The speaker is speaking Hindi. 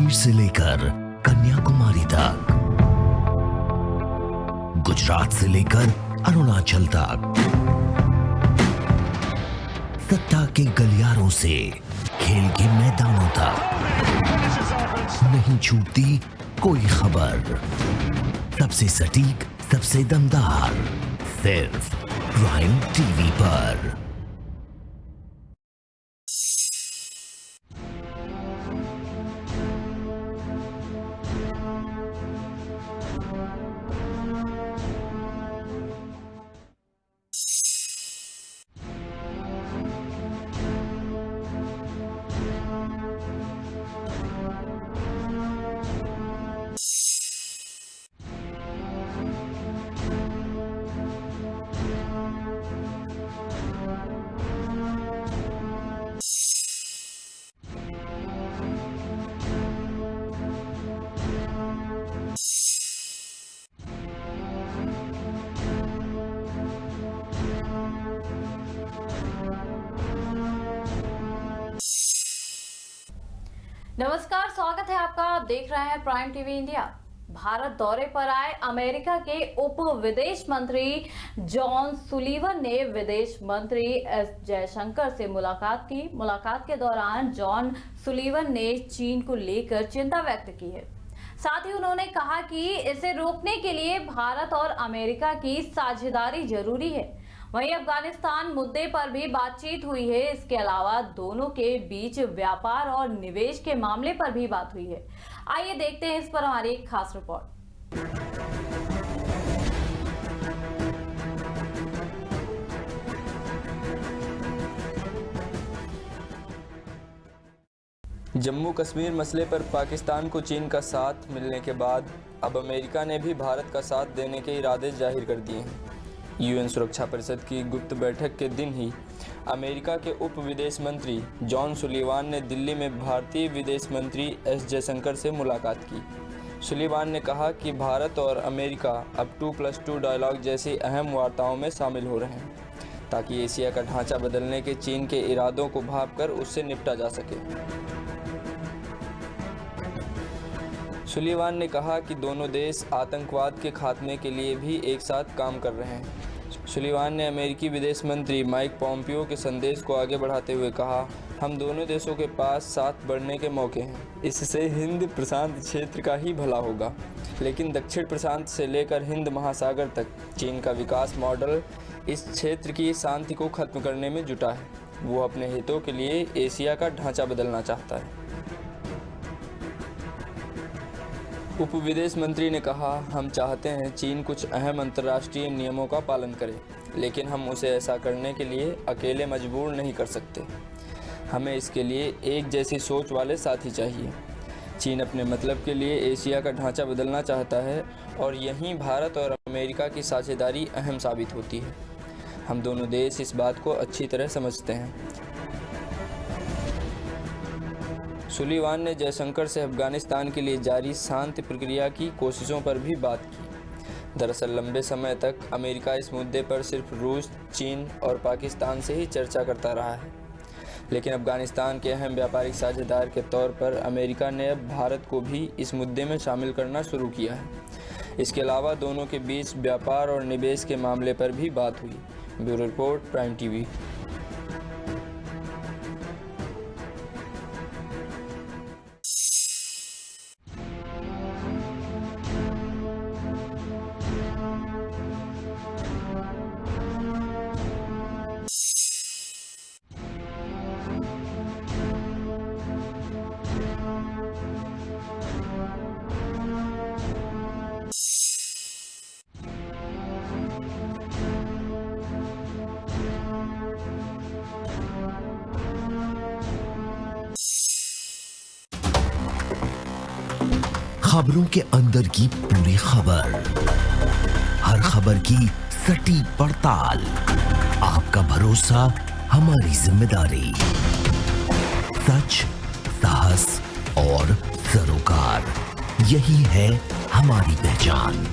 कश्मीर से लेकर कन्याकुमारी तक, गुजरात से लेकर अरुणाचल तक, सत्ता के गलियारों से खेल के मैदानों तक, नहीं छूटती कोई खबर। सबसे सटीक, सबसे दमदार, सिर्फ प्राइम टीवी पर। नमस्कार, स्वागत है आपका। आप देख रहे हैं प्राइम टीवी इंडिया। भारत दौरे पर आए अमेरिका के उप विदेश मंत्री जॉन सुलीवन ने विदेश मंत्री एस जयशंकर से मुलाकात की। मुलाकात के दौरान जॉन सुलीवन ने चीन को लेकर चिंता व्यक्त की है। साथ ही उन्होंने कहा कि इसे रोकने के लिए भारत और अमेरिका की साझेदारी जरूरी है। वहीं अफगानिस्तान मुद्दे पर भी बातचीत हुई है। इसके अलावा दोनों के बीच व्यापार और निवेश के मामले पर भी बात हुई है। आइए देखते हैं इस पर हमारी एक खास रिपोर्ट। जम्मू कश्मीर मसले पर पाकिस्तान को चीन का साथ मिलने के बाद अब अमेरिका ने भी भारत का साथ देने के इरादे जाहिर कर दिए हैं। यूएन सुरक्षा परिषद की गुप्त बैठक के दिन ही अमेरिका के उप विदेश मंत्री जॉन सुलीवान ने दिल्ली में भारतीय विदेश मंत्री एस जयशंकर से मुलाकात की। सुलीवान ने कहा कि भारत और अमेरिका अब 2+2 डायलॉग जैसी अहम वार्ताओं में शामिल हो रहे हैं, ताकि एशिया का ढांचा बदलने के चीन के इरादों को भांपकर उससे निपटा जा सके। सुलीवान ने कहा कि दोनों देश आतंकवाद के खात्मे के लिए भी एक साथ काम कर रहे हैं। सुलीवान ने अमेरिकी विदेश मंत्री माइक पॉम्पियो के संदेश को आगे बढ़ाते हुए कहा, हम दोनों देशों के पास साथ बढ़ने के मौके हैं। इससे हिंद प्रशांत क्षेत्र का ही भला होगा, लेकिन दक्षिण प्रशांत से लेकर हिंद महासागर तक चीन का विकास मॉडल इस क्षेत्र की शांति को खत्म करने में जुटा है। वो अपने हितों के लिए एशिया का ढांचा बदलना चाहता है। उप विदेश मंत्री ने कहा, हम चाहते हैं चीन कुछ अहम अंतर्राष्ट्रीय नियमों का पालन करे, लेकिन हम उसे ऐसा करने के लिए अकेले मजबूर नहीं कर सकते। हमें इसके लिए एक जैसी सोच वाले साथी चाहिए। चीन अपने मतलब के लिए एशिया का ढांचा बदलना चाहता है और यहीं भारत और अमेरिका की साझेदारी अहम साबित होती है। हम दोनों देश इस बात को अच्छी तरह समझते हैं। सुलीवान ने जयशंकर से अफगानिस्तान के लिए जारी शांति प्रक्रिया की कोशिशों पर भी बात की। दरअसल लंबे समय तक अमेरिका इस मुद्दे पर सिर्फ रूस, चीन और पाकिस्तान से ही चर्चा करता रहा है, लेकिन अफगानिस्तान के अहम व्यापारिक साझेदार के तौर पर अमेरिका ने अब भारत को भी इस मुद्दे में शामिल करना शुरू किया है। इसके अलावा दोनों के बीच व्यापार और निवेश के मामले पर भी बात हुई। Bureau report, prime TV. खबरों के अंदर की पूरी खबर, हर खबर की सटीक पड़ताल, आपका भरोसा हमारी जिम्मेदारी। सच, साहस और सरोकार, यही है हमारी पहचान।